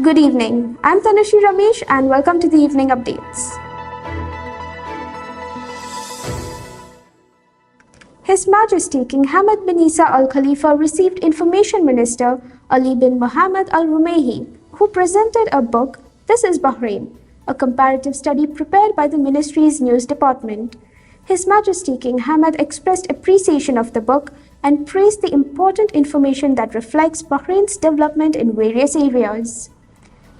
Good evening. I'm Tanushree Ramesh and welcome to the evening updates. His Majesty King Hamad bin Isa Al Khalifa received Information Minister Ali bin Mohammed Al Rumayhi, who presented a book, This is Bahrain, a comparative study prepared by the ministry's news department. His Majesty King Hamad expressed appreciation of the book and praised the important information that reflects Bahrain's development in various areas.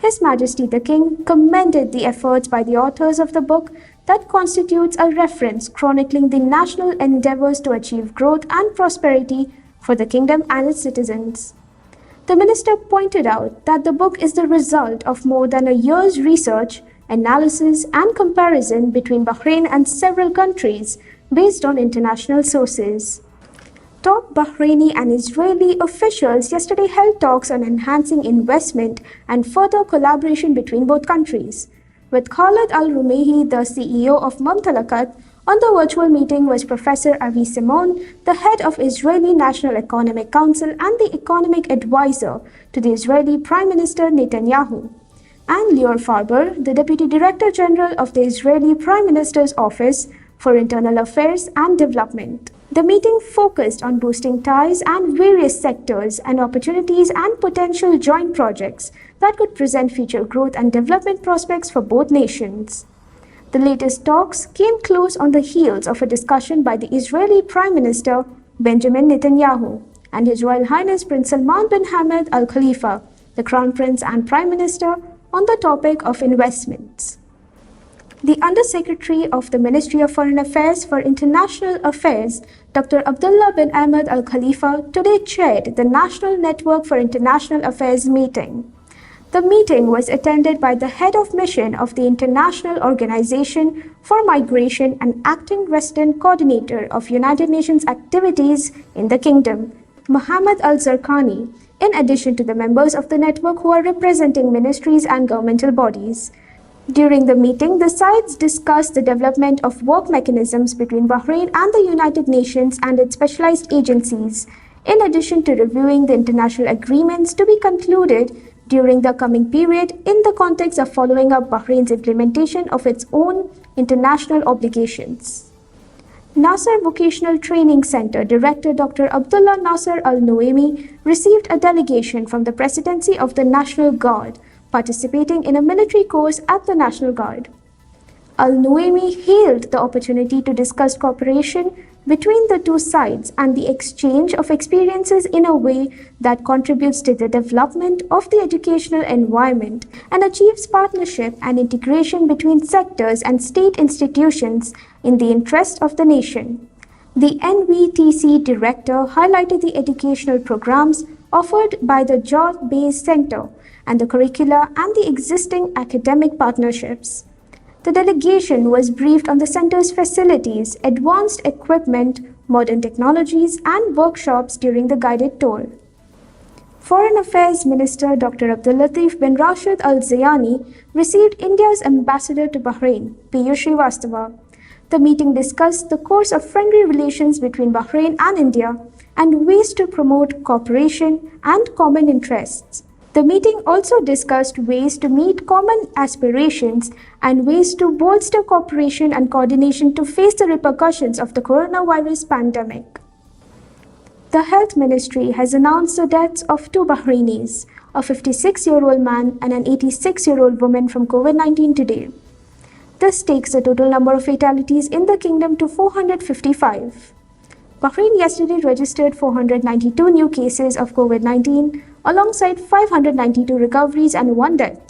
His Majesty the King commended the efforts by the authors of the book that constitutes a reference chronicling the national endeavors to achieve growth and prosperity for the kingdom and its citizens. The minister pointed out that the book is the result of more than a year's research, analysis, and comparison between Bahrain and several countries based on international sources. Top Bahraini and Israeli officials yesterday held talks on enhancing investment and further collaboration between both countries. With Khalid Al Rumayhi, the CEO of Mumtalakat, on the virtual meeting was Professor Avi Simon, the head of Israeli National Economic Council and the economic advisor to the Israeli Prime Minister Netanyahu, and Lior Farber, the Deputy Director General of the Israeli Prime Minister's Office for Internal Affairs and Development. The meeting focused on boosting ties and various sectors and opportunities and potential joint projects that could present future growth and development prospects for both nations. The latest talks came close on the heels of a discussion by the Israeli Prime Minister Benjamin Netanyahu and His Royal Highness Prince Salman bin Hamad Al Khalifa, the Crown Prince and Prime Minister, on the topic of investments. The Undersecretary of the Ministry of Foreign Affairs for International Affairs, Dr. Abdullah bin Ahmed Al Khalifa, today chaired the National Network for International Affairs meeting. The meeting was attended by the head of mission of the International Organization for Migration and acting resident coordinator of United Nations activities in the kingdom, Muhammad Al Zarqani, in addition to the members of the network who are representing ministries and governmental bodies. During the meeting, the sides discussed the development of work mechanisms between Bahrain and the United Nations and its specialized agencies, in addition to reviewing the international agreements to be concluded during the coming period in the context of following up Bahrain's implementation of its own international obligations. Nasser Vocational Training Center Director Dr. Abdullah Nasser Al Nuaimi received a delegation from the Presidency of the National Guard, participating in a military course at the National Guard. Al Nuaimi hailed the opportunity to discuss cooperation between the two sides and the exchange of experiences in a way that contributes to the development of the educational environment and achieves partnership and integration between sectors and state institutions in the interest of the nation. The NVTC director highlighted the educational programs offered by the job-based center and the curricula and the existing academic partnerships. The delegation was briefed on the center's facilities, advanced equipment, modern technologies, and workshops during the guided tour. Foreign Affairs Minister Dr. Abdul Latif bin Rashid Al Zayani received India's ambassador to Bahrain, Piyush Srivastava. The meeting discussed the course of friendly relations between Bahrain and India and ways to promote cooperation and common interests. The meeting also discussed ways to meet common aspirations and ways to bolster cooperation and coordination to face the repercussions of the coronavirus pandemic. The Health Ministry has announced the deaths of two Bahrainis, a 56-year-old man and an 86-year-old woman from COVID-19 today. This takes the total number of fatalities in the kingdom to 455. Bahrain yesterday registered 492 new cases of COVID-19, alongside 592 recoveries and one death.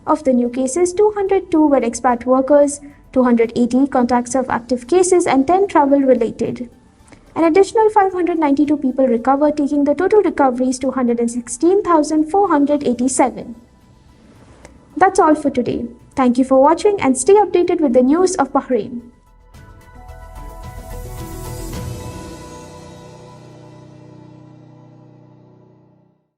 Of the new cases, 202 were expat workers, 280 contacts of active cases, and 10 travel-related. An additional 592 people recovered, taking the total recoveries to 116,487. That's all for today. Thank you for watching and stay updated with the news of Bahrain.